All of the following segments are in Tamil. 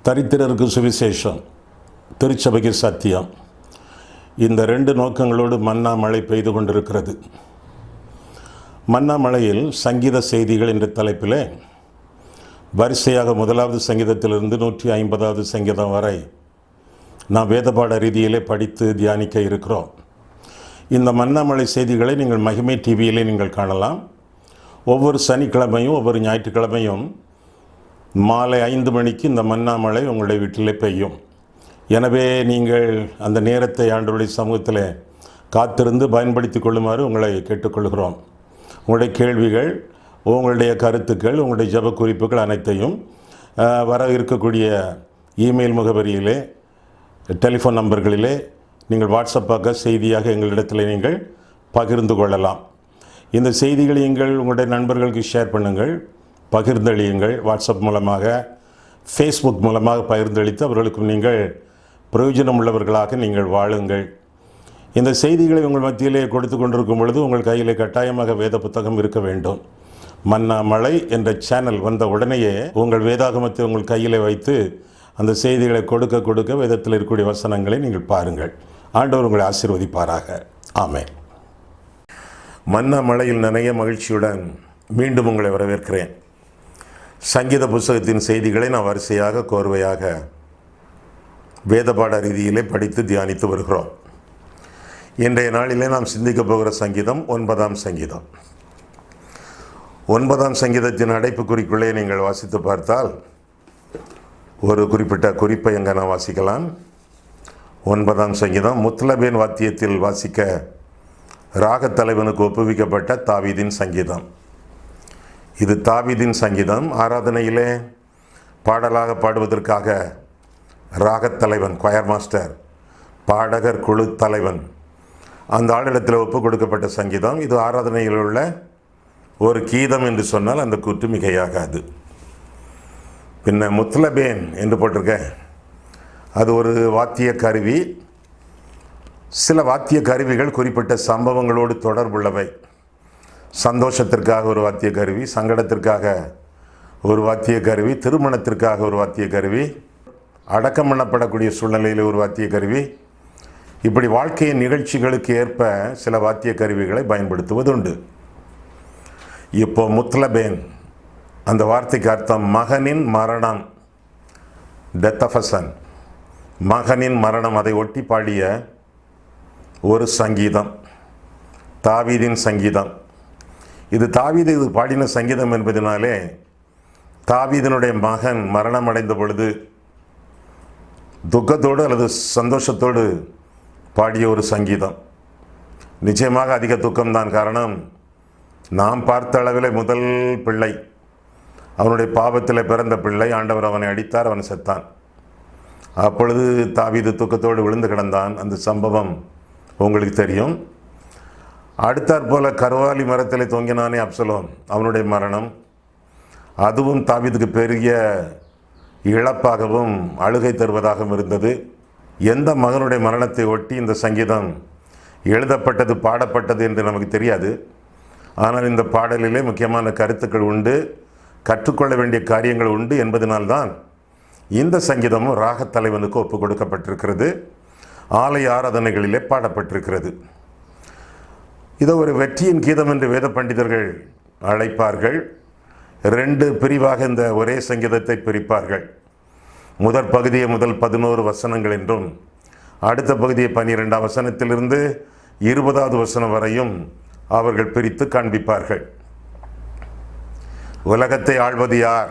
தரித்திரருக்கு சுவிசேஷம், திருச்சபைக்கு சத்தியம். இந்த ரெண்டு நோக்கங்களோடு மன்னா மழை பெய்து கொண்டிருக்கிறது. மன்னா மழையில் சங்கீத செய்திகள் என்ற தலைப்பில் வரிசையாக 1வது சங்கீதத்திலிருந்து 150வது சங்கீதம் வரை நாம் வேதபாட ரீதியிலே படித்து தியானிக்க இருக்கிறோம். இந்த மன்னா மழை செய்திகளை நீங்கள் மகிமை டிவியிலே நீங்கள் காணலாம். ஒவ்வொரு சனிக்கிழமையும் ஒவ்வொரு ஞாயிற்றுக்கிழமையும் மாலை 5 மணிக்கு இந்த மன்னா மழை உங்களுடைய வீட்டிலே பெய்யும். எனவே நீங்கள் அந்த நேரத்தை ஆண்டவருடைய சமூகத்தில் காத்திருந்து பயன்படுத்தி கொள்ளுமாறு உங்களை கேட்டுக்கொள்கிறோம். உங்களுடைய கேள்விகள், உங்களுடைய கருத்துக்கள், உங்களுடைய ஜெப குறிப்புகள் அனைத்தையும் வர இருக்கக்கூடிய இமெயில் முகவரியிலே, டெலிஃபோன் நம்பர்களிலே நீங்கள் வாட்ஸ்அப்பாக செய்தியாக எங்களிடத்தில் நீங்கள் பகிர்ந்து கொள்ளலாம். இந்த செய்திகளை நீங்கள் உங்களுடைய நண்பர்களுக்கு ஷேர் பண்ணுங்கள், பகிர்ந்தளியுங்கள். வாட்ஸ்அப் மூலமாக, ஃபேஸ்புக் மூலமாக பகிர்ந்தளித்து அவர்களுக்கும் நீங்கள் பிரயோஜனம் உள்ளவர்களாக நீங்கள் வாழுங்கள். இந்த செய்திகளை உங்கள் மத்தியிலே கொடுத்து கொண்டிருக்கும் பொழுது உங்கள் கையிலே கட்டாயமாக வேத புத்தகம் இருக்க வேண்டும். மன்னா மழை என்ற சேனல் வந்த உடனேயே உங்கள் வேதாகமத்தை உங்கள் கையிலே வைத்து அந்த செய்திகளை கொடுக்க வேதத்தில் இருக்கக்கூடிய வசனங்களை நீங்கள் பாருங்கள். ஆண்டவர் உங்களை ஆசீர்வதிப்பாராக. ஆமென். மன்னா மழையில் நிறைய மகிழ்ச்சியுடன் மீண்டும் உங்களை வரவேற்கிறேன். சங்கீத புஸ்தகத்தின் செய்திகளை நான் வரிசையாக கோர்வையாக வேதபாட ரீதியிலே படித்து தியானித்து வருகிறோம். இன்றைய நாளிலே நாம் சிந்திக்க போகிற சங்கீதம் 9ஆம் சங்கீதம். 9ஆம் சங்கீதத்தின் அடைப்புக்குறிக்குள்ளே நீங்கள் வாசித்து பார்த்தால் ஒரு குறிப்பிட்ட குறிப்பை எங்கே நான் வாசிக்கலாம். 9ஆம் சங்கீதம் முத்லபேன் வாத்தியத்தில் வாசிக்க ராகத்தலைவனுக்கு ஒப்புவிக்கப்பட்ட தாவீதின் சங்கீதம். இது தாவீதின் சங்கீதம். ஆராதனையிலே பாடலாக பாடுவதற்காக ராகத்தலைவன், கொயர் மாஸ்டர், பாடகர் குழு தலைவன், அந்த ஆளிடத்தில் ஒப்பு கொடுக்கப்பட்ட சங்கீதம். இது ஆராதனையில் உள்ள ஒரு கீதம் என்று சொன்னால் அந்த கூற்று மிகையாகாது. பின்ன முத்லபேன் என்று போட்டிருக்க, அது ஒரு வாத்திய கருவி. சில வாத்திய கருவிகள் குறிப்பிட்ட சம்பவங்களோடு தொடர்புள்ளவை. சந்தோஷத்திற்காக ஒரு வாத்திய கருவி, சங்கடத்திற்காக ஒரு வாத்திய கருவி, திருமணத்திற்காக ஒரு வாத்திய கருவி, அடக்கம் பண்ணப்படக்கூடிய சூழ்நிலையில் ஒரு வாத்திய கருவி, இப்படி வாழ்க்கையின் நிகழ்ச்சிகளுக்கு ஏற்ப சில வாத்திய கருவிகளை பயன்படுத்துவதுண்டு. இப்போ முத்லபேன், அந்த வார்த்தைக்கு அர்த்தம் மகனின் மரணம், டெத் ஆஃப் அ சன், மகனின் மரணம். அதை ஒட்டி பாடிய ஒரு சங்கீதம், தாவீதின் சங்கீதம். இது தாவீது பாடின சங்கீதம் என்பதனாலே தாவீதினுடைய மகன் மரணம் அடைந்த பொழுது துக்கத்தோடு அல்லது சந்தோஷத்தோடு பாடிய ஒரு சங்கீதம். நிச்சயமாக அதிக துக்கம்தான். காரணம், நாம் பார்த்த அளவில் முதல் பிள்ளை, அவனுடைய பாவத்தில் பிறந்த பிள்ளை, ஆண்டவர் அவனை அடித்தார், அவன் செத்தான். அப்பொழுது தாவீது துக்கத்தோடு விழுந்து கிடந்தான். அந்த சம்பவம் உங்களுக்கு தெரியும். அடுத்தாற்போல கர்வாலி மரத்தில் தொங்கினானே அப்சலோம், அவனுடைய மரணம், அதுவும் தாவீதுக்கு பெரிய இழப்பாகவும் அழுகை தருவதாகவும் இருந்தது. எந்த மகனுடைய மரணத்தை ஒட்டி இந்த சங்கீதம் எழுதப்பட்டது, பாடப்பட்டது என்று நமக்கு தெரியாது. ஆனால் இந்த பாடலிலே முக்கியமான கருத்துக்கள் உண்டு, கற்றுக்கொள்ள வேண்டிய காரியங்கள் உண்டு என்பதனால்தான் இந்த சங்கீதமும் ராகத்தலைவனுக்கு ஒப்பு கொடுக்கப்பட்டிருக்கிறது, ஆலய ஆராதனைகளிலே பாடப்பட்டிருக்கிறது. இதை ஒரு வெற்றியின் கீதம் என்று வேத பண்டிதர்கள் அழைப்பார்கள். 2 பிரிவாக இந்த ஒரே சங்கீதத்தை பிரிப்பார்கள். முதற் பகுதியை முதல் 11 வசனங்கள் என்றும், அடுத்த பகுதியை 12ஆம் வசனத்திலிருந்து 20வது வசனம் வரையும் அவர்கள் பிரித்து காண்பிப்பார்கள். உலகத்தை ஆள்வது யார்,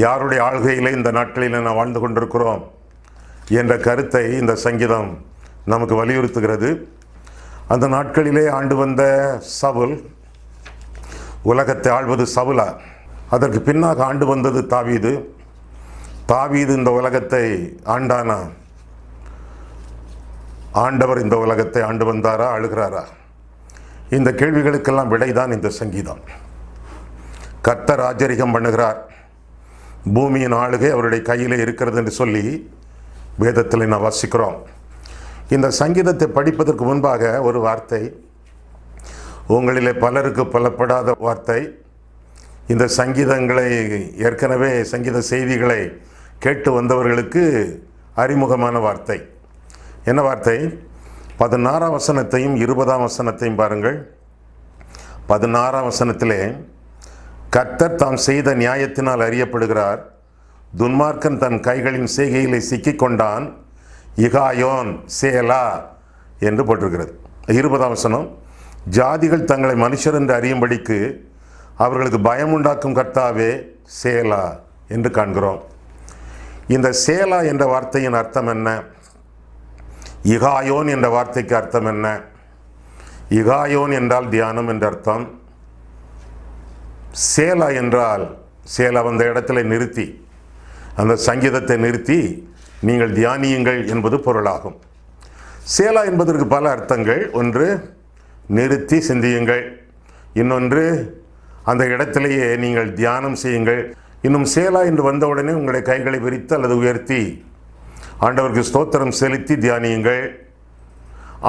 யாருடைய ஆள்கையிலே இந்த நாட்களில் நாம் வாழ்ந்து கொண்டிருக்கிறோம் என்ற கருத்தை இந்த சங்கீதம் நமக்கு வலியுறுத்துகிறது. அந்த நாட்களிலே ஆண்டு வந்த சவுல், உலகத்தை ஆள்வது சவுலா, அதற்கு பின்னாக ஆண்டு வந்தது தாவீது. தாவீது இந்த உலகத்தை ஆண்டானா, ஆண்டவர் இந்த உலகத்தை ஆண்டு வந்தாரா, ஆளுகிறாரா? இந்த கேள்விகளுக்கெல்லாம் விடைதான் இந்த சங்கீதம். கர்த்தர் ராஜரிகம் பண்ணுகிறார், பூமியின் ஆளுகை அவருடைய கையிலே இருக்கிறது என்று சொல்லி வேதத்தில் நான் வாசிக்கிறோம். இந்த சங்கீதத்தை படிப்பதற்கு முன்பாக ஒரு வார்த்தை, உங்களிலே பலருக்கு புலப்படாத வார்த்தை. இந்த சங்கீதங்களை ஏற்கனவே சங்கீத செய்திகளை கேட்டு வந்தவர்களுக்கு அறிமுகமான வார்த்தை. என்ன வார்த்தை? 16ஆம் வசனத்தையும் 20ஆம் வசனத்தையும் பாருங்கள். 16ஆம் வசனத்திலே, கர்த்தர் தாம் செய்த நியாயத்தினால் அறியப்படுகிறார், துன்மார்க்கன் தன் கைகளின் செய்கையிலே சிக்கிக்கொண்டான், இகாயோன் சேலா என்று போட்டிருக்கிறது. 20ஆம் வசனம், ஜாதிகள் தங்களை மனுஷர் என்று அறியும்படிக்கு அவர்களுக்கு பயமுண்டாக்கும் கர்த்தாவே சேலா என்று காண்கிறோம். இந்த சேலா என்ற வார்த்தையின் அர்த்தம் என்ன? இகாயோன் என்ற வார்த்தைக்கு அர்த்தம் என்ன? இகாயோன் என்றால் தியானம் என்ற அர்த்தம். சேலா என்றால், சேலா அந்த இடத்துல நிறுத்தி, அந்த சங்கீதத்தை நிறுத்தி நீங்கள் தியானியுங்கள் என்பது பொருளாகும். சேலா என்பதற்கு பல அர்த்தங்கள். ஒன்று, நிறுத்தி சிந்தியுங்கள். இன்னொன்று, அந்த இடத்திலேயே நீங்கள் தியானம் செய்யுங்கள். இன்னும் சேலா என்று வந்தவுடனே உங்களுடைய கைகளை விரித்து அல்லது உயர்த்தி ஆண்டவருக்கு ஸ்தோத்திரம் செலுத்தி தியானியுங்கள்.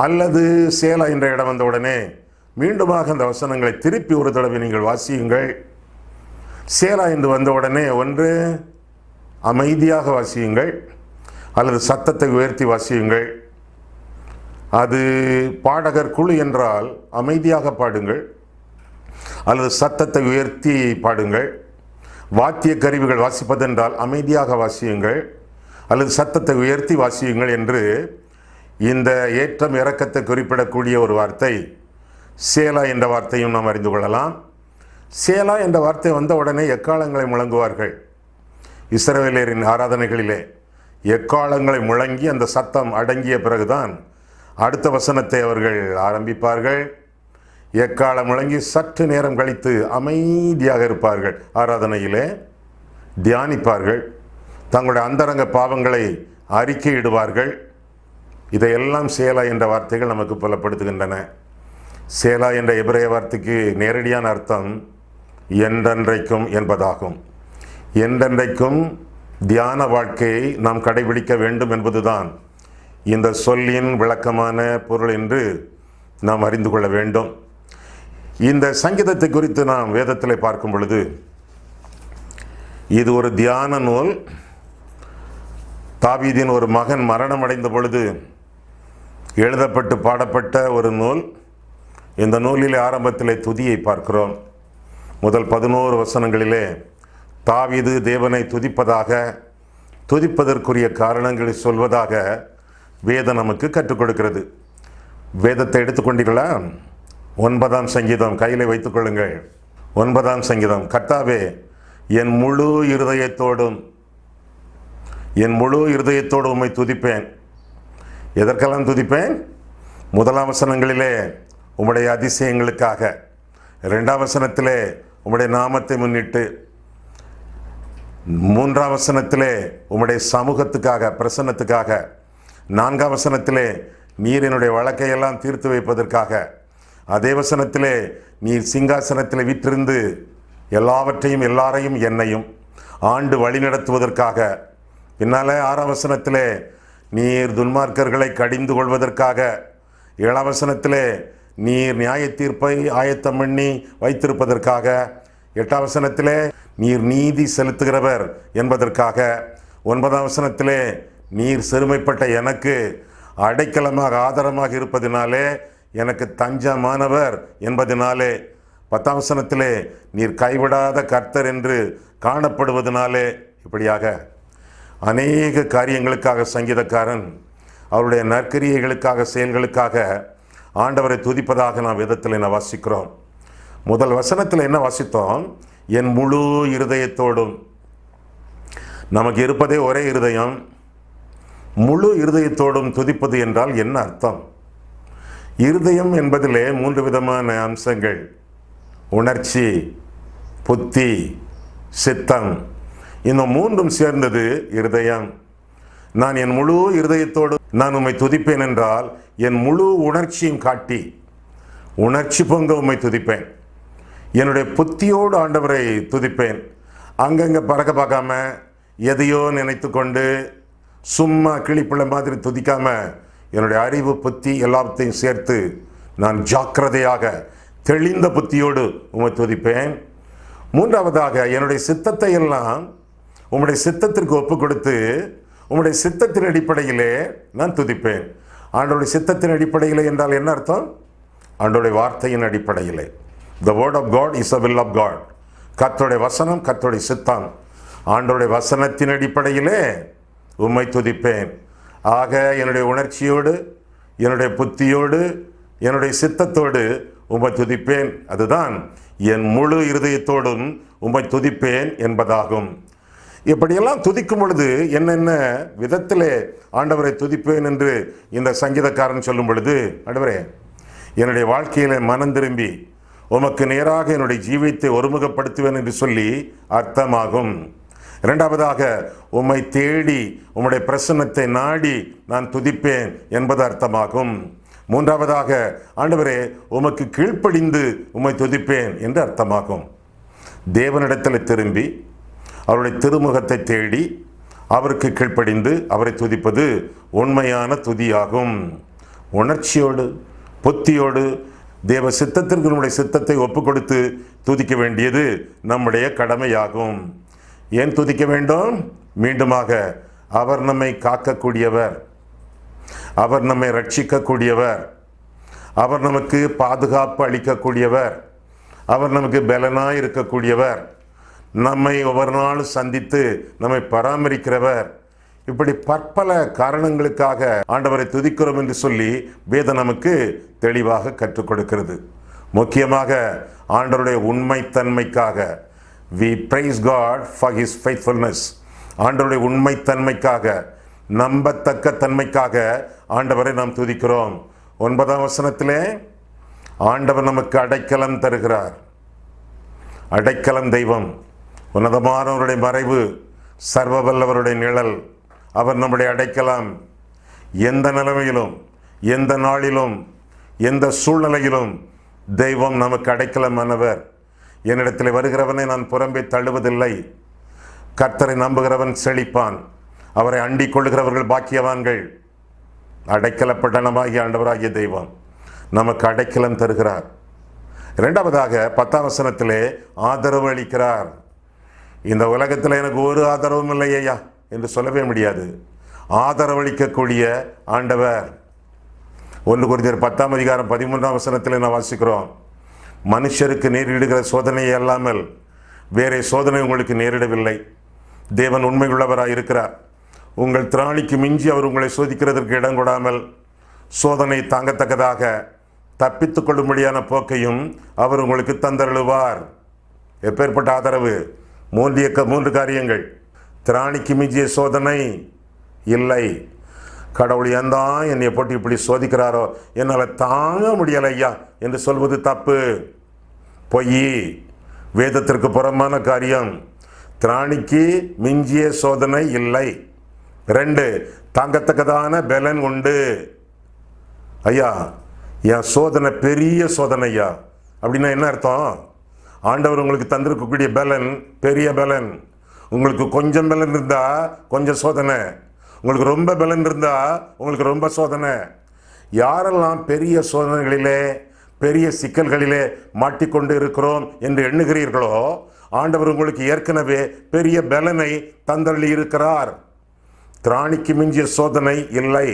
அல்லது சேலா என்ற இடம் வந்தவுடனே மீண்டுமாக அந்த வசனங்களை திருப்பி ஒரு தடவை நீங்கள் வாசியுங்கள். சேலா என்று வந்தவுடனே ஒன்று அமைதியாக வாசியுங்கள் அல்லது சத்தத்தை உயர்த்தி வாசியுங்கள். அது பாடகர் குழு என்றால் அமைதியாக பாடுங்கள் அல்லது சத்தத்தை உயர்த்தி பாடுங்கள். வாத்திய கருவிகள் வாசிப்பதென்றால் அமைதியாக வாசியுங்கள் அல்லது சத்தத்தை உயர்த்தி வாசியுங்கள் என்று இந்த ஏற்றம் இறக்கத்தை குறிப்பிடக்கூடிய ஒரு வார்த்தை சேலா என்ற வார்த்தையும் நாம் அறிந்து கொள்ளலாம். சேலா என்ற வார்த்தை வந்த உடனே எக்காலங்களை முழங்குவார்கள். இஸ்ரவேலரின் ஆராதனைகளிலே எக்காலங்களை முழங்கி அந்த சத்தம் அடங்கிய பிறகுதான் அடுத்த வசனத்தை அவர்கள் ஆரம்பிப்பார்கள். எக்காலம் முழங்கி சற்று நேரம் கழித்து அமைதியாக இருப்பார்கள். ஆராதனையிலே தியானிப்பார்கள். தங்களுடைய அந்தரங்க பாவங்களை அறிக்கையிடுவார்கள். இதையெல்லாம் சேலா என்ற வார்த்தைகள் நமக்கு புலப்படுத்துகின்றன. சேலா என்ற எபிரேய வார்த்தைக்கு நேரடியான அர்த்தம் என்றென்றைக்கும் என்பதாகும். என்றென்றைக்கும் தியான வாழ்க்கையை நாம் கடைபிடிக்க வேண்டும் என்பதுதான் இந்த சொல்லின் விளக்கமான பொருள் என்று நாம் அறிந்து கொள்ள வேண்டும். இந்த சங்கீதத்தை குறித்து நாம் வேதத்தில் பார்க்கும் பொழுது இது ஒரு தியான நூல். தாவீதின் ஒரு மகன் மரணம் அடைந்த பொழுது எழுதப்பட்டு பாடப்பட்ட ஒரு நூல். இந்த நூலிலே ஆரம்பத்திலே துதியை பார்க்கிறோம். முதல் 11 வசனங்களிலே தாவீது தேவனை துதிப்பதாக, துதிப்பதற்குரிய காரணங்களை சொல்வதாக வேதம் நமக்கு கற்றுக் கொடுக்கிறது. வேதத்தை எடுத்துக்கொண்டீர்களா? 9ஆம் சங்கீதம் கையில் வைத்துக் கொள்ளுங்கள். 9ஆம் சங்கீதம், கர்த்தாவே என் முழு இருதயத்தோடும் உம்மை துதிப்பேன். எதற்கெல்லாம் துதிப்பேன்? முதலாம் வசனங்களிலே உம்முடைய அதிசயங்களுக்காக, 2ஆம் வசனத்திலே உம்முடைய நாமத்தை முன்னிட்டு, 3ஆம் வசனத்திலே உம்முடைய சமூகத்துக்காக, பிரசன்னத்துக்காக, 4ஆம் வசனத்திலே நீர் என்னுடைய வழக்கையெல்லாம் தீர்த்து வைப்பதற்காக, அதே வசனத்திலே நீர் சிங்காசனத்தில் வீற்றிருந்து எல்லாவற்றையும் எல்லாரையும் என்னையும் ஆண்டு வழிநடத்துவதற்காக, பின்னாலே 6ஆம் வசனத்திலே நீர் துன்மார்க்கர்களை கடிந்து கொள்வதற்காக, 7ஆம் வசனத்திலே நீர் நியாய தீர்ப்பை ஆயத்தம் பண்ணி வைத்திருப்பதற்காக, 8ஆம் வசனத்திலே நீர் நீதி செலுத்துகிறவர் என்பதற்காக, 9ஆம் வசனத்திலே நீர் சிறுமைப்பட்ட எனக்கு அடைக்கலமாக ஆதாரமாக இருப்பதினாலே எனக்கு தஞ்சமானவர் என்பதினாலே, 10ஆம் வசனத்திலே நீர் கைவிடாத கர்த்தர் என்று காணப்படுவதனாலே, இப்படியாக அநேக காரியங்களுக்காக சங்கீதக்காரன் அவருடைய நற்கிரியைகளுக்காக, செயல்களுக்காக ஆண்டவரை துதிப்பதாக நாம் வேதத்தில் என்ன வாசிக்கிறோம். முதல் வசனத்தில் என்ன வாசித்தோம்? என் முழு இருதயத்தோடும். நமக்கு இருப்பதே ஒரே இருதயம். முழு இருதயத்தோடும் துதிப்பது என்றால் என்ன அர்த்தம்? இருதயம் என்பதிலே 3 விதமான அம்சங்கள்: உணர்ச்சி, புத்தி, சித்தம். இந்த 3ம் சேர்ந்தது இருதயம். நான் என் முழு இருதயத்தோடு நான் உம்மை துதிப்பேன் என்றால் என் முழு உணர்ச்சியும் காட்டி உணர்ச்சி பொங்க உம்மை துதிப்பேன். என்னுடைய புத்தியோடு ஆண்டவரை துதிப்பேன். அங்கங்கே பறக்க பார்க்காம, எதையோ நினைத்து கொண்டு சும்மா கிளிப்பிள்ளை மாதிரி துதிக்காம என்னுடைய அறிவு புத்தி எல்லாத்தையும் சேர்த்து நான் ஜாக்கிரதையாக தெளிந்த புத்தியோடு உம்மை துதிப்பேன். மூன்றாவதாக என்னுடைய சித்தத்தை எல்லாம் உம்முடைய சித்தத்திற்கு ஒப்பு கொடுத்து உம்முடைய சித்தத்தின் அடிப்படையிலே நான் துதிப்பேன். ஆண்டோடைய சித்தத்தின் அடிப்படையிலே என்றால் என்ன அர்த்தம்? ஆண்டோடைய வார்த்தையின் அடிப்படையிலே. The word of God is the will of God. கர்த்தருடைய வசனம், கர்த்தருடைய சித்தம். ஆண்டோடைய வசனத்தின் அடிப்படையிலே உம்மை துதிப்பேன். ஆக என்னுடைய உணர்ச்சியோடு, என்னுடைய புத்தியோடு, என்னுடைய சித்தத்தோடு உம்மை துதிப்பேன். அதுதான் என் முழு இருதயத்தோடும் உம்மை துதிப்பேன் என்பதாகும். இப்படியெல்லாம் துதிக்கும் பொழுது என்னென்ன விதத்திலே ஆண்டவரை துதிப்பேன் என்று இந்த சங்கீதக்காரன் சொல்லும் பொழுது, ஆண்டவரே என்னுடைய வாழ்க்கையில மனம் திரும்பி உமக்கு நேராக என்னுடைய ஜீவியத்தை ஒருமுகப்படுத்துவேன் என்று சொல்லி அர்த்தமாகும். இரண்டாவதாக உம்மை தேடி உம்முடைய பிரசன்னத்தை நாடி நான் துதிப்பேன் என்பது அர்த்தமாகும். மூன்றாவதாக ஆண்டவரே உமக்கு கீழ்ப்படிந்து உம்மை துதிப்பேன் என்று அர்த்தமாகும். தேவனிடத்தில் திரும்பி அவருடைய திருமுகத்தை தேடி அவருக்கு கீழ்ப்படிந்து அவரை துதிப்பது உண்மையான துதியாகும். உணர்ச்சியோடு புத்தியோடு தேவ சித்தத்திற்கு நம்முடைய சித்தத்தை ஒப்பு கொடுத்து துதிக்க வேண்டியது நம்முடைய கடமையாகும். ஏன் துதிக்க வேண்டும்? மீண்டுமாக அவர் நம்மை காக்கக்கூடியவர், அவர் நம்மை ரட்சிக்கக்கூடியவர், அவர் நமக்கு பாதுகாப்பு அளிக்கக்கூடியவர், அவர் நமக்கு பலனாய் இருக்கக்கூடியவர், நம்மை ஒவ்வொரு நாளும் சந்தித்து நம்மை பராமரிக்கிறவர். இப்படி பற்பல காரணங்களுக்காக ஆண்டவரை துதிக்கிறோம் என்று சொல்லி வேதம் நமக்கு தெளிவாக கற்றுக் கொடுக்கிறது. முக்கியமாக ஆண்டவருடைய உண்மைத்தன்மைக்காக. We praise God for His faithfulness. ஆண்டவருடைய உண்மைத்தன்மைக்காக, நம்பத்தக்க தன்மைக்காக ஆண்டவரை நாம் துதிக்கிறோம். 9ஆம் வசனத்திலே ஆண்டவர் நமக்கு அடைக்கலம் தருகிறார். அடைக்கலம் தெய்வம், உன்னதமானவருடைய மறைவு, சர்வ வல்லவருடைய நிழல். அவர் நம்முடைய அடைக்கலம். எந்த நிலைமையிலும், எந்த நாளிலும், எந்த சூழ்நிலையிலும் தெய்வம் நமக்கு அடைக்கலமானவர். என்னிடத்தில் வருகிறவனை நான் புறம்பே தள்ளுவதில்லை. கர்த்தரை நம்புகிறவன் செழிப்பான், அவரை அண்டிக் கொள்ளுகிறவர்கள் பாக்கியவான்கள். அடைக்கலப்பட்டனமாகிய ஆண்டவராகிய தெய்வம் நமக்கு அடைக்கலம் தருகிறார். இரண்டாவதாக 10ஆம் வசனத்திலே ஆதரவு அளிக்கிறார். இந்த உலகத்தில் எனக்கு ஒரு ஆதரவும் இல்லை ஐயா என்று சொல்லவே முடியாது. ஆதரவளிக்கக்கூடிய ஆண்டவர். 1 கொரிந்தியர் 10ஆம் அதிகாரம் 13ஆம் வசனத்தில் நான் வாசிக்கிறோம், மனுஷருக்கு நேரிடுகிற சோதனையை அல்லாமல் வேறே சோதனை உங்களுக்கு நேரிடவில்லை. தேவன் உண்மையுள்ளவராக இருக்கிறார். உங்கள் திராணிக்கு மிஞ்சி அவர் உங்களை சோதிக்கிறதற்கு இடம் கொடாமல் சோதனை தாங்கத்தக்கதாக தப்பித்துக் கொள்ளும்படியான போக்கையும் அவர் உங்களுக்கு தந்தருளுவார். எப்பேற்பட்ட ஆதரவு! 3 காரியங்கள். திராணிக்கு மிஞ்சிய சோதனை இல்லை. கடவுள் ஏன் தான் என்னை போட்டு இப்படி சோதிக்கிறாரோ, என்னால் தாங்க முடியலை ஐயா என்று சொல்வது தப்பு, பொய், வேதத்திற்கு புறம்பான காரியம். திராணிக்கு மிஞ்சிய சோதனை இல்லை. 2, தாங்கத்தக்கதான பலன் உண்டு. ஐயா என் சோதனை பெரிய சோதனை ஐயா அப்படின்னா என்ன அர்த்தம்? ஆண்டவர் உங்களுக்கு தந்திருக்கக்கூடிய பலன் பெரிய பலன். உங்களுக்கு கொஞ்சம் பலன் இருந்தா கொஞ்சம் சோதனை, உங்களுக்கு ரொம்ப பலன் இருந்தா உங்களுக்கு ரொம்ப சோதனை. யாரெல்லாம் பெரிய சோதனைகளிலே பெரிய சிக்கல்களிலே மாட்டிக்கொண்டு இருக்கிறோம் என்று எண்ணுகிறீர்களோ, ஆண்டவர் உங்களுக்கு ஏற்கனவே பெரிய பலனை தந்தள்ளி இருக்கிறார். திராணிக்கு மிஞ்சிய சோதனை இல்லை,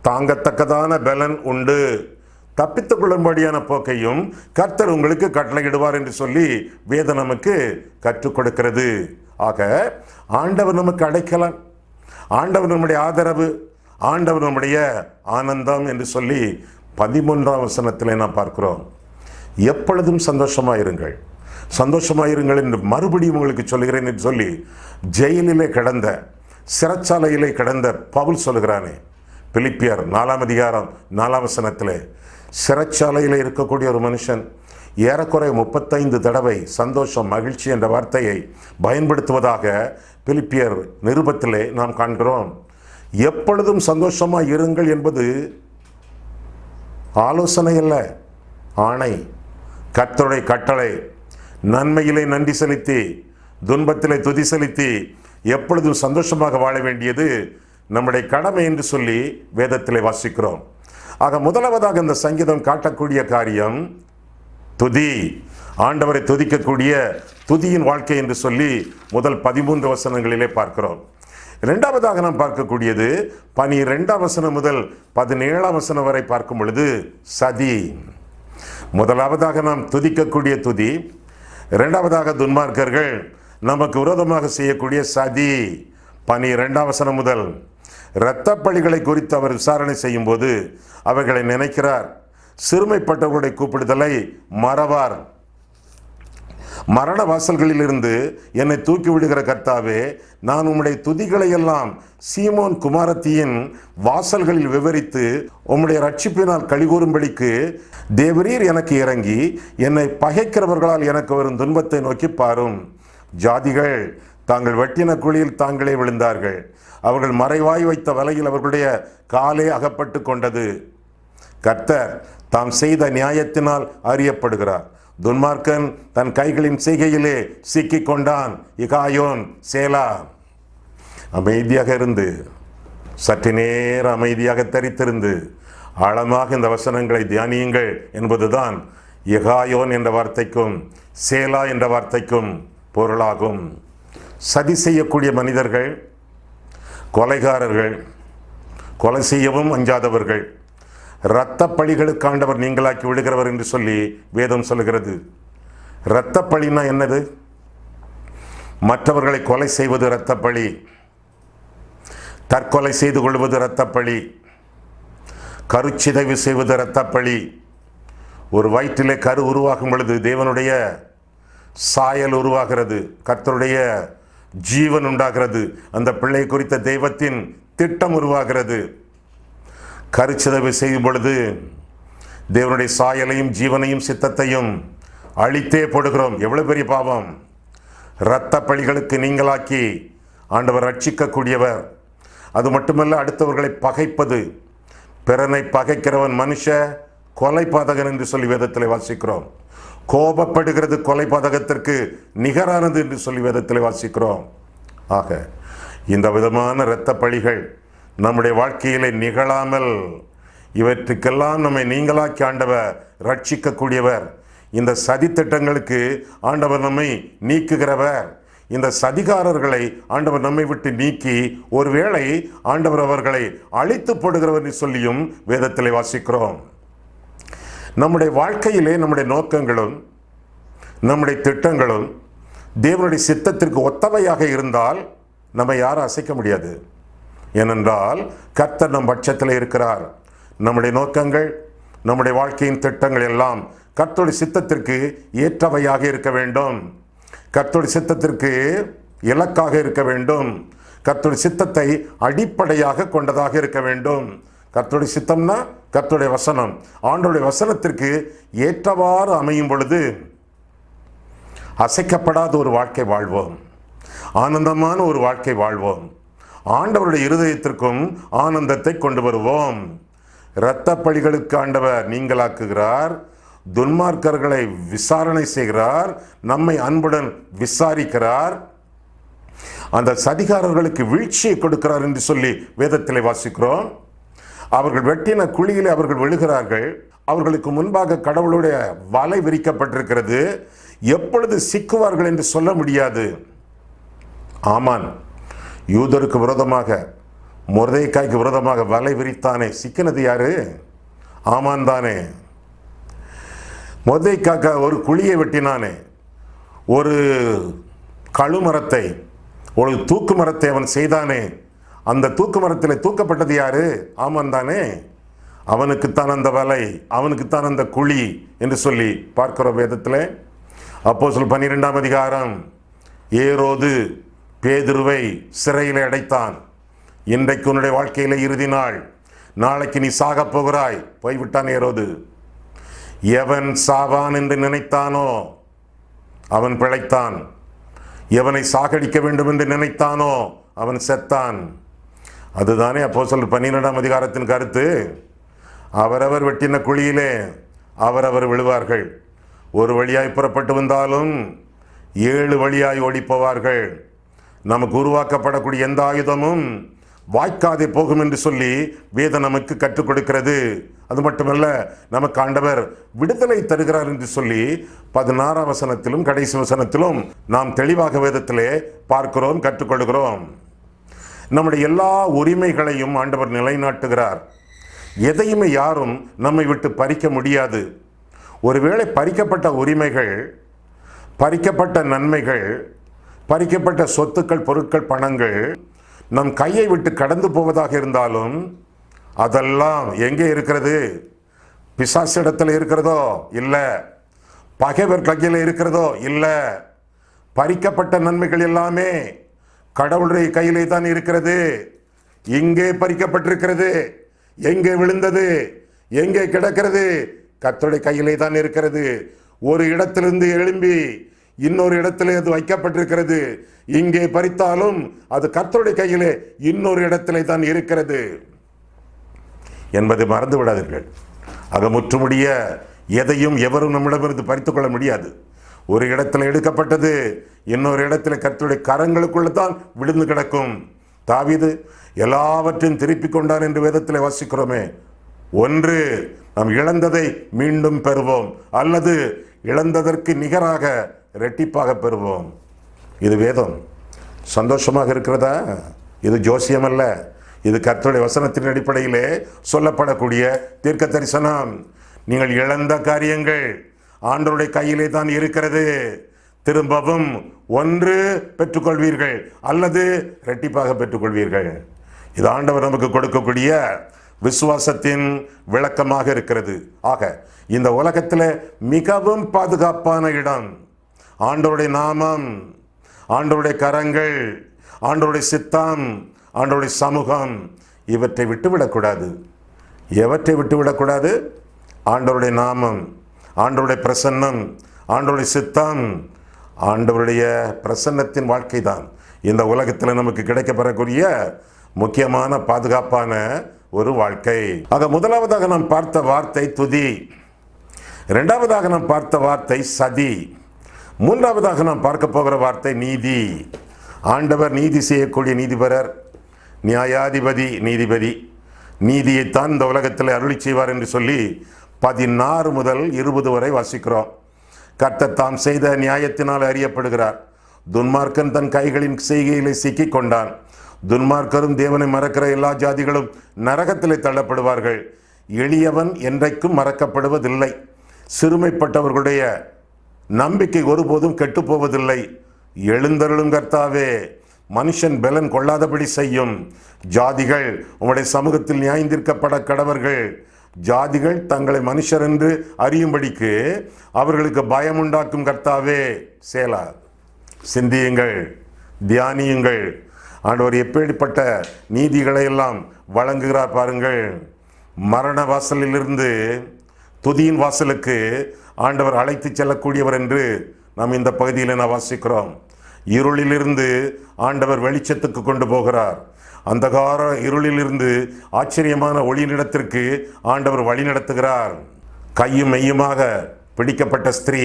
தாங்கத்தக்கதான பலன் உண்டு. தப்பித்துக் கொள்ளும்படியான போக்கையும் கர்த்தர் உங்களுக்கு கட்டளையிடுவார் என்று சொல்லி வேதம் நமக்கு கற்றுக் கொடுக்கிறது. ஆக ஆண்டவர் நமக்கு அடைக்கலம், ஆண்டவர் நம்முடைய ஆதரவு, ஆண்டவர் நம்முடைய ஆனந்தம் என்று சொல்லி 13ஆம் வசனத்தில் நாம் பார்க்கிறோம். எப்பொழுதும் சந்தோஷமாயிருங்கள், சந்தோஷமாயிருங்கள் என்று மறுபடியும் உங்களுக்கு சொல்லுகிறேன் என்று சொல்லி ஜெயிலிலே கிடந்த, சிறைச்சாலையிலே கிடந்த பவுல் சொல்லுகிறானே, பிலிப்பியர் 4ஆம் அதிகாரம் 4ஆம் வசனத்திலே, சிறைச்சாலையில் இருக்கக்கூடிய ஒரு மனுஷன் ஏறக்குறைய 35 தடவை சந்தோஷம், மகிழ்ச்சி என்ற வார்த்தையை பயன்படுத்துவதாக பிலிப்பியர் நிருபத்திலே நாம் காண்கிறோம். எப்பொழுதும் சந்தோஷமாக இருங்கள் என்பது ஆலோசனை அல்ல, ஆணை, கர்த்தருடைய கட்டளை. நன்மையிலே நன்றி செலுத்தி, துன்பத்திலே துதி செலுத்தி எப்பொழுதும் சந்தோஷமாக வாழ வேண்டியது நம்முடைய கடமை என்று சொல்லி வேதத்திலே வாசிக்கிறோம். ஆக முதலாவதாக இந்த சங்கீதம் காட்டக்கூடிய காரியம் துதி, ஆண்டவரை துதிக்கக்கூடிய துதியின் வாழ்க்கை என்று சொல்லி முதல் 13 வசனங்களிலே பார்க்கிறோம். இரண்டாவதாக நாம் பார்க்கக்கூடியது 12ஆம் வசனம் முதல் 17ஆம் வசனம் வரை பார்க்கும் பொழுது சதி. முதலாவதாக நாம் துதிக்கக்கூடிய துதி, இரண்டாவதாக துன்மார்க்கர்கள் நமக்கு விரோதமாக செய்யக்கூடிய சதி. 12ஆம் வசனம் முதல் இரத்த பழிகளை குறித்து அவர் விசாரணை செய்யும் போது அவர்களை நினைக்கிறார். சிறுமைப்பட்டவர்களுடைய கூப்பிடுதலை மறவார். மரண வாசல்களில் இருந்து என்னை தூக்கி விடுகிற கர்த்தாவே, நான் உம்முடைய துதிகளை எல்லாம் சீமோன் குமாரத்தியின் வாசல்களில் விவரித்து உம்முடைய ரட்சிப்பினால் கலிகூறும்படிக்கு தேவரீர் எனக்கு இறங்கி என்னை பகைக்கிறவர்களால் எனக்கு வரும் துன்பத்தை நோக்கி பாரும். ஜாதிகள் தாங்கள் வெட்டின குழியில் தாங்களே விழுந்தார்கள். அவர்கள் மறைவாய் வைத்த வலையில் அவர்களுடைய காலே அகப்பட்டு கொண்டது. கர்த்தர் தாம் செய்த நியாயத்தினால் அறியப்படுகிறார். துன்மார்க்கன் தன் கைகளின் செய்கையிலே சிக்கிக் கொண்டான். இகாயோன் சேலா. அமைதியாக இருந்து, சற்று நேரம் அமைதியாக தரித்திருந்து ஆழமாக இந்த வசனங்களை தியானியுங்கள் என்பதுதான் இகாயோன் என்ற வார்த்தைக்கும் சேலா என்ற வார்த்தைக்கும் பொருளாகும். சதி செய்யக்கூடிய மனிதர்கள், கொலைகாரர்கள், கொலை செய்யவும் அஞ்சாதவர்கள், இரத்த பழிகளுக்கு ஆண்டவர் நீங்களாக்கி விடுகிறவர் என்று சொல்லி வேதம் சொல்கிறது. இரத்த பழினா என்னது? மற்றவர்களை கொலை செய்வது இரத்த பழி, தற்கொலை செய்து கொள்வது இரத்த பழி, கருச்சிதைவு செய்வது இரத்த பழி. ஒரு வயிற்றிலே கரு உருவாகும் பொழுது தேவனுடைய சாயல் உருவாகிறது, கர்த்தருடைய ஜீவன் உண்டாகிறது, அந்த பிள்ளை குறித்த தெய்வத்தின் திட்டம் உருவாகிறது. கருச்சிதைவு செய்யும் பொழுது தேவனுடைய சாயலையும் ஜீவனையும் சித்தத்தையும் அழித்தே போடுகிறோம். எவ்வளவு பெரிய பாவம்! இரத்த பழிகளுக்கு நீங்களாக்கி ஆண்டவர் ரட்சிக்கக்கூடியவர். அது மட்டுமல்ல, அடுத்தவர்களை பகைப்பது, பிறனை பகைக்கிறவன் மனுஷ கொலைபாதகன் என்று சொல்லி வேதத்தில் வாசிக்கிறோம். கோபப்படுகிறது கொலைபாதகத்திற்கு நிகரானது என்று சொல்லி வேதத்தில் வாசிக்கிறோம். ஆக இந்த விதமான இரத்த பழிகள் நம்முடைய வாழ்க்கையிலே நிகழாமல் இவற்றுக்கெல்லாம் நம்மை நீங்களாக்கி ஆண்டவர் ரட்சிக்கக்கூடியவர். இந்த சதி திட்டங்களுக்கு ஆண்டவர் நம்மை நீக்குகிறவர். இந்த சதிகாரர்களை ஆண்டவர் நம்மை விட்டு நீக்கி ஒருவேளை ஆண்டவர் அவர்களை அழித்து போடுகிறவர் என்று சொல்லியும் வேதத்தில் வாசிக்கிறோம். நம்முடைய வாழ்க்கையிலே நம்முடைய நோக்கங்களும் நம்முடைய திட்டங்களும் தேவனுடைய சித்தத்திற்கு ஒத்தவையாக இருந்தால் நம்ம யாரும் அசைக்க முடியாது. ஏனென்றால் கர்த்தர் நம் பட்சத்தில் இருக்கிறார். நம்முடைய நோக்கங்கள், நம்முடைய வாழ்க்கையின் திட்டங்கள் எல்லாம் கர்த்தருடைய சித்தத்திற்கு ஏற்றவையாக இருக்க வேண்டும். கர்த்தருடைய சித்தத்திற்கு இலக்காக இருக்க வேண்டும். கர்த்தருடைய சித்தத்தை அடிப்படையாக கொண்டதாக இருக்க வேண்டும். கர்த்தருடைய சித்தம்னா கர்த்தருடைய வசனம். ஆண்டவருடைய வசனத்திற்கு ஏற்றவாறு அமையும் பொழுது அசைக்கப்படாத ஒரு வாழ்க்கை வாழ்வோம், ஆனந்தமான ஒரு வாழ்க்கை வாழ்வோம். ஆண்டவருடைய இருதயத்திற்கும் ஆனந்தத்தை கொண்டு வருவோம். இரத்த பழிகளுக்கு ஆண்டவர் நீங்களாக்குகிறார். துன்மார்க்கர்களை விசாரணை செய்கிறார். நம்மை அன்புடன் விசாரிக்கிறார். அந்த சதிகாரர்களுக்கு வீழ்ச்சியை கொடுக்கிறார் என்று சொல்லி வேதத்தில் வாசிக்கிறோம். அவர்கள் வெட்டின குழியிலே அவர்கள் விழுகிறார்கள். அவர்களுக்கு முன்பாக கடவுளுடைய வலை விரிக்கப்பட்டிருக்கிறது. எப்பொழுது சிக்குவார்கள் என்று சொல்ல முடியாது. ஆமான் யூதருக்கு விரோதமாக, மொர்தெகாய்க்கு விரோதமாக வலை விரித்தானே, சிக்கினது யாரு? ஆமான் தானே. மொர்தெகாய்க்கு ஒரு குழியை வெட்டினானே, ஒரு கழுமரத்தை, ஒரு தூக்கு மரத்தை அவன் செய்தானே, அந்த தூக்கு மரத்தில் தூக்கப்பட்டது யாரு? ஆமான் தானே. அவனுக்குத்தான் அந்த வலை, அவனுக்குத்தான் அந்த குழி என்று சொல்லி பார்க்கிறோம் வேதத்தில். அப்போஸ்தலர் 12ஆம் அதிகாரம், ஏரோது பேதுருவை சிறையில் அடைத்தான். இன்றைக்கு உன்னுடைய வாழ்க்கையில இறுதி நாள், நாளைக்கு நீ சாகப் போகிறாய். போய்விட்டான் ஏரோது. எவன் சாவான் என்று நினைத்தானோ அவன் பிழைத்தான். எவனை சாகடிக்க வேண்டும் என்று நினைத்தானோ அவன் செத்தான். அதுதானே அப்போஸ்தலர் 12ஆம் அதிகாரத்தின் கருத்து. அவரவர் வெட்டின குழியிலே அவரவர் விழுவார்கள். ஒரு வழியாய் புறப்பட்டு வந்தாலும் 7 வழியாய் ஓடி போவார்கள். நமக்கு உருவாக்கப்படக்கூடிய எந்த ஆயுதமும் வாய்க்காதே போகும் என்று சொல்லி வேதம் நமக்கு கற்றுக் கொடுக்கிறது. அது மட்டுமல்ல, நமக்கு ஆண்டவர் விடுதலை தருகிறார் என்று சொல்லி 16ஆம் வசனத்திலும் கடைசி வசனத்திலும் நாம் தெளிவாக வேதத்திலே பார்க்கிறோம், கற்றுக்கொள்கிறோம். நம்முடைய எல்லா உரிமைகளையும் ஆண்டவர் நிலைநாட்டுகிறார். எதையுமே யாரும் நம்மை விட்டு பறிக்க முடியாது. ஒருவேளை பறிக்கப்பட்ட உரிமைகள், பறிக்கப்பட்ட நன்மைகள், பறிக்கப்பட்ட சொத்துக்கள், பொருட்கள், பணங்கள் நம் கையை விட்டு கடந்து போவதாக இருந்தாலும் அதெல்லாம் எங்கே இருக்கிறது? பிசாசு இடத்துல இருக்கிறதோ இல்லை, பகைவர் கையில் இருக்கிறதோ இல்லை. பறிக்கப்பட்ட நன்மைகள் எல்லாமே கடவுளுடைய கையிலே தான் இருக்கிறது. இங்கே பறிக்கப்பட்டிருக்கிறது. எங்கே விழுந்தது? எங்கே கிடக்கிறது? கர்த்தருடைய கையிலே தான் இருக்கிறது. ஒரு இடத்திலிருந்து எழும்பி இன்னொரு இடத்திலே அது வைக்கப்பட்டிருக்கிறது. இங்கே பறித்தாலும் அது கர்த்தருடைய கையிலே இன்னொரு இடத்திலே தான் இருக்கிறது என்பதை மறந்து விடாதீர்கள். ஆக முற்றுமுடிய எதையும் எவரும் நம்மிடமிருந்து பறித்துக் கொள்ள முடியாது. ஒரு இடத்துல எடுக்கப்பட்டது இன்னொரு இடத்துல கர்த்தருடைய கரங்களுக்குள்ள தான் விழுந்து கிடக்கும். தாவீது எல்லாவற்றையும் திருப்பி கொண்டான் என்று வேதத்தில் வாசிக்கிறோமே. ஒன்று, நாம் இழந்ததை மீண்டும் பெறுவோம், அல்லது இழந்ததற்கு நிகராக இரட்டிப்பாக பெறுவோம். இது வேதம். சந்தோஷமாக இருக்கிறதா? இது ஜோசியம் அல்ல. இது கர்த்தருடைய வசனத்தின் அடிப்படையிலே சொல்லப்படக்கூடிய தீர்க்க தரிசனம். நீங்கள் இழந்த காரியங்கள் ஆண்டவருடைய கையிலே தான் இருக்கிறது. திரும்பவும் ஒன்று பெற்றுக்கொள்வீர்கள், அல்லது இரட்டிப்பாக பெற்றுக்கொள்வீர்கள். இது ஆண்டவர் நமக்கு கொடுக்கக்கூடிய விசுவாசத்தின் விளக்கமாக இருக்கிறது. ஆக இந்த உலகத்தில் மிகவும் பாதுகாப்பான இடம் ஆண்டவருடைய நாமம், ஆண்டவருடைய கரங்கள், ஆண்டவருடைய சித்தம், ஆண்டவருடைய சமூகம். இவற்றை விட்டுவிடக்கூடாது. எவற்றை விட்டுவிடக்கூடாது? ஆண்டவருடைய நாமம், ஆண்டவருடைய பிரசன்னம், ஆண்டவருடைய சித்தம். ஆண்டவருடைய பிரசன்னத்தின் வாழ்க்கை தான் இந்த உலகத்தில் நமக்கு கிடைக்கப்பெறக்கூடிய முக்கியமான பாதுகாப்பான ஒரு வாழ்க்கை. ஆக முதலாவதாக நாம் பார்த்த வார்த்தை துதி, இரண்டாவதாக நாம் பார்த்த வார்த்தை சதி, மூன்றாவதாக நாம் பார்க்க போகிற வார்த்தை நீதி. ஆண்டவர் நீதி செய்யக்கூடிய நீதிபரர், நியாயாதிபதி, நீதிபதி. நீதியைத்தான் இந்த உலகத்தில் அருளி செய்வார் என்று சொல்லி 16 முதல் 20 வரை வாசிக்கிறோம். கர்த்தர் தாம் செய்த நியாயத்தினால் அறியப்படுகிறார். துன்மார்க்கன் தன் கைகளின் செய்கையிலே சிக்கிக் கொண்டான். துன்மார்க்கரும் தேவனை மறக்கிற எல்லா ஜாதிகளும் நரகத்திலே தள்ளப்படுவார்கள். எளியவன் என்றைக்கும் மறக்கப்படுவதில்லை. சிறுமைப்பட்டவர்களுடைய நம்பிக்கை ஒருபோதும் கெட்டுப்போவதில்லை. எழுந்தருளும் கர்த்தாவே, மனுஷன் பலன் கொள்ளாதபடி செய்யும். ஜாதிகள் உம்முடைய சமூகத்தில் நியாயந்தீர்க்கப்பட கடவர்கள். ஜாதிகள் தங்களை மனுஷர் என்று அறியும்படிக்கு அவர்களுக்கு பயம் உண்டாக்கும் கர்த்தாவே. சேலா. சிந்தியுங்கள், தியானியுங்கள். ஆண்டவர் எப்படிப்பட்ட நீதிகளை எல்லாம் வழங்குகிறார் பாருங்கள். மரண வாசலிலிருந்து துதியின் வாசலுக்கு ஆண்டவர் அழைத்து செல்லக்கூடியவர் என்று நாம் இந்த பகுதியில் நான் வாசிக்கிறோம். இருளிலிருந்து ஆண்டவர் வெளிச்சத்துக்கு கொண்டு போகிறார். அந்தகார இருளிலிருந்து ஆச்சரியமான ஒளியினிடத்திற்கு ஆண்டவர் வழி நடத்துகிறார். கையும் மெய்யுமாக பிடிக்கப்பட்ட ஸ்திரீ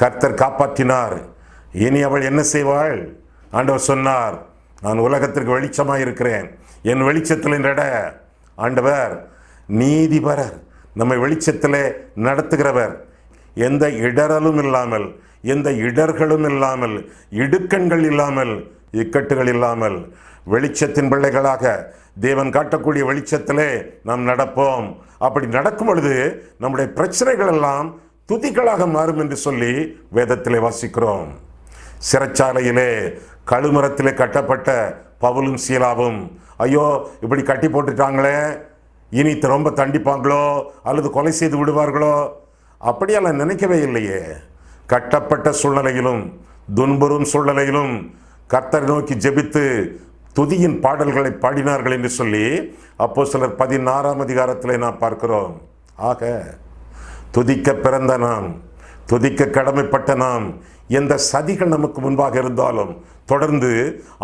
கர்த்தர் காப்பாற்றினார். இனி அவள் என்ன செய்வாள்? ஆண்டவர் சொன்னார், நான் உலகத்திற்கு வெளிச்சமாக இருக்கிறேன், என் வெளிச்சத்தில் நட. ஆண்டவர் நீதிபரர், நம்மை வெளிச்சத்திலே நடத்துகிறவர். எந்த இடரலும் இல்லாமல், எந்த இடர்களும் இல்லாமல், இடுக்கண்கள் இல்லாமல், இக்கட்டுகள் இல்லாமல் வெளிச்சத்தின் பிள்ளைகளாக தேவன் காட்டக்கூடிய வெளிச்சத்திலே நாம் நடப்போம். அப்படி நடக்கும் பொழுது நம்முடைய பிரச்சனைகள் எல்லாம் துதிகளாக மாறும் என்று சொல்லி வேதத்திலே வாசிக்கிறோம். சிறைச்சாலையிலே கழுமரத்திலே கட்டப்பட்ட பவுலும் சீலாவும், ஐயோ இப்படி கட்டி போட்டுட்டாங்களே, இனி ரொம்ப தண்டிப்பாங்களோ அல்லது கொலை செய்து விடுவார்களோ, அப்படியெல்லாம் நினைக்கவே இல்லையே. கட்டப்பட்ட சூழ்நிலையிலும் துன்புறும் சூழ்நிலையிலும் கர்த்தரை நோக்கி ஜெபித்து துதியின் பாடல்களை பாடினார்கள் என்று சொல்லி அப்போஸ்தலர் 16ஆம் அதிகாரத்திலே நாம் பார்க்கிறோம். ஆக துதிக்க பிறந்த நாம், துதிக்க கடமைப்பட்ட நாம், எந்த சதிகள் நமக்கு முன்பாக இருந்தாலும் தொடர்ந்து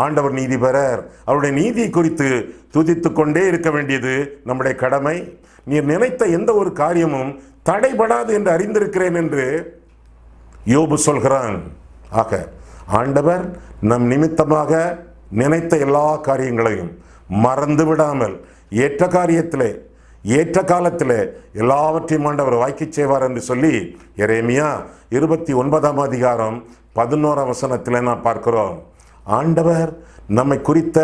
ஆண்டவர் நீதிபரர், அவருடைய நீதியை குறித்து துதித்து கொண்டே இருக்க வேண்டியது நம்முடைய கடமை. நீர் நினைத்த எந்த ஒரு காரியமும் தடைபடாது என்று அறிந்திருக்கிறேன் என்று யோபு சொல்கிறான். ஆக ஆண்டவர் நம் நிமித்தமாக நினைத்த எல்லா காரியங்களையும் மறந்து விடாமல் ஏற்ற காரியத்திலே ஏற்ற காலத்திலே எல்லாவற்றையும் ஆண்டவர் வாய்க்கச் செய்வார் என்று சொல்லி எரேமியா 29ஆம் அதிகாரம் 11ஆம் வசனத்தில் நான் பார்க்கிறோம். ஆண்டவர் நம்மை குறித்த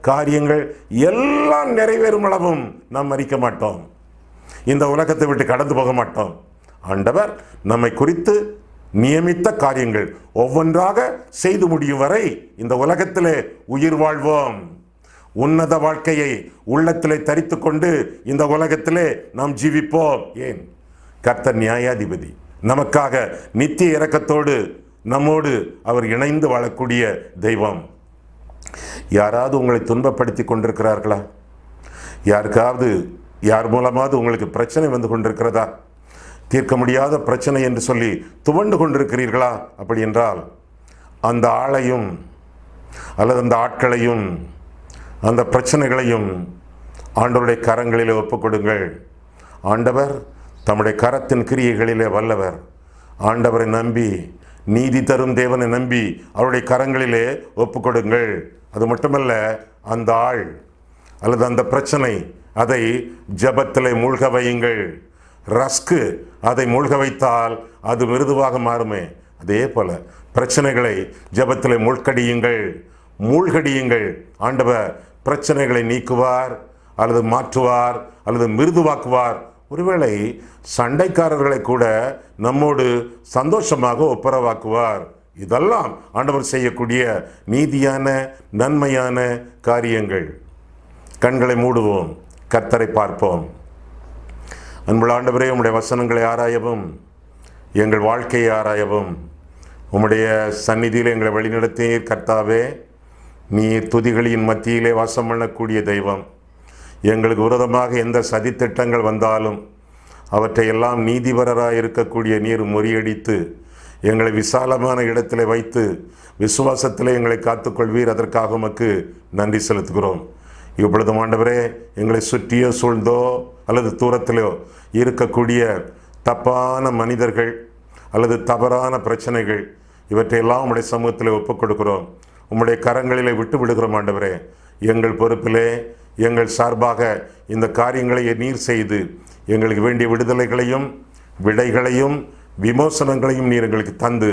காரியங்கள் எல்லாம் நிறைவேறும் அளவும் நாம் மறிக்க மாட்டோம். இந்த உலகத்தை விட்டு கடந்து போக மாட்டோம். ஆண்டவர் நம்மை குறித்து நியமித்த காரியங்கள் ஒவ்வொன்றாக செய்து முடியும் வரை இந்த உலகத்திலே உயிர் வாழ்வோம். உன்னத வாழ்க்கையை உள்ளத்திலே தரித்து கொண்டு இந்த உலகத்திலே நாம் ஜீவிப்போம். ஏன்? கர்த்தர் நியாயாதிபதி. நமக்காக நித்திய இரக்கத்தோடு நம்மோடு அவர் இணைந்து வாழக்கூடிய தெய்வம். யாராவது உங்களை துன்பப்படுத்தி கொண்டிருக்கிறார்களா? யாருக்காவது யார் மூலமாவது உங்களுக்கு பிரச்சனை வந்து கொண்டிருக்கிறதா? தீர்க்க முடியாத பிரச்சனை என்று சொல்லி துவண்டு கொண்டிருக்கிறீர்களா? அப்படி என்றால் அந்த ஆளையும் அல்லது அந்த ஆட்களையும் அந்த பிரச்சனைகளையும் ஆண்டவருடைய கரங்களிலே ஒப்புக்கொடுங்கள். ஆண்டவர் தம்முடைய கரத்தின் கிரியைகளிலே வல்லவர். ஆண்டவரை நம்பி, நீதி தரும் தேவனை நம்பி அவருடைய கரங்களிலே ஒப்புக்கொடுங்கள். அது மட்டுமல்ல, அந்த ஆள் அல்லது அந்த பிரச்சனை அதை ஜெபத்திலே மூழ்க வையுங்கள். ரஸ்கு அதை மூழ்க வைத்தால் அது மிருதுவாக மாறுமே, அதே போல பிரச்சனைகளை ஜெபத்திலே மூழ்கடியுங்கள். ஆண்டவர் பிரச்சனைகளை நீக்குவார் அல்லது மாற்றுவார் அல்லது மிருதுவாக்குவார். ஒருவேளை சண்டைக்காரர்களை கூட நம்மோடு சந்தோஷமாக ஒப்புரவாக்குவார். இதெல்லாம் ஆண்டவர் செய்யக்கூடிய நீதியான நன்மையான காரியங்கள். கண்களை மூடுவோம், கர்த்தரை பார்ப்போம். அன்புள்ள ஆண்டவரே, உம்முடைய வசனங்களை ஆராயவும், எங்கள் வாழ்க்கையை ஆராயவும் உம்முடைய சந்நிதியில் எங்களை வழிநடத்தீர். கர்த்தாவே, நீர் துதிகளின் மத்தியிலே வாசம் பண்ணக்கூடிய தெய்வம். எங்களுக்கு விரோதமாக எந்த சதித்திட்டங்கள் வந்தாலும் அவற்றை எல்லாம் நீதிபரராக இருக்கக்கூடிய நீர் முறியடித்து எங்களை விசாலமான இடத்திலே வைத்து விசுவாசத்திலே எங்களை காத்துக்கொள்வீர். அதற்காக உமக்கு நன்றி செலுத்துகிறோம். இப்பொழுதும் ஆண்டவரே, எங்களை சுற்றியோ சூழ்ந்தோ அல்லது தூரத்திலோ இருக்கக்கூடிய தப்பான மனிதர்கள் அல்லது தவறான பிரச்சனைகள் இவற்றையெல்லாம் உம்முடைய சமூகத்தில் ஒப்புக் கொடுக்கிறோம். உம்முடைய கரங்களிலே விட்டு விடுகிறோம். ஆண்டவரே, எங்கள் பொறுப்பிலே எங்கள் சார்பாக இந்த காரியங்களை நீர் செய்து எங்களுக்கு வேண்டிய விடுதலைகளையும் விடைகளையும் விமோசனங்களையும் நீர் எங்களுக்கு தந்து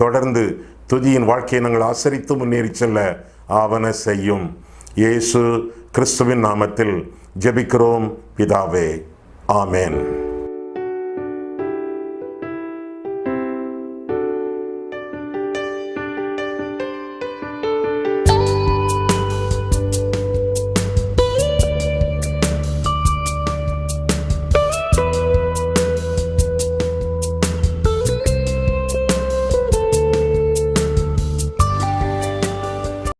தொடர்ந்து துதியின் வாழ்க்கையை நாங்கள் ஆசரித்து முன்னேறி செல்ல ஆவன செய்யும். இயேசு கிறிஸ்துவின் நாமத்தில் ஜெபிக்கிறோம் பிதாவே. ஆமென்.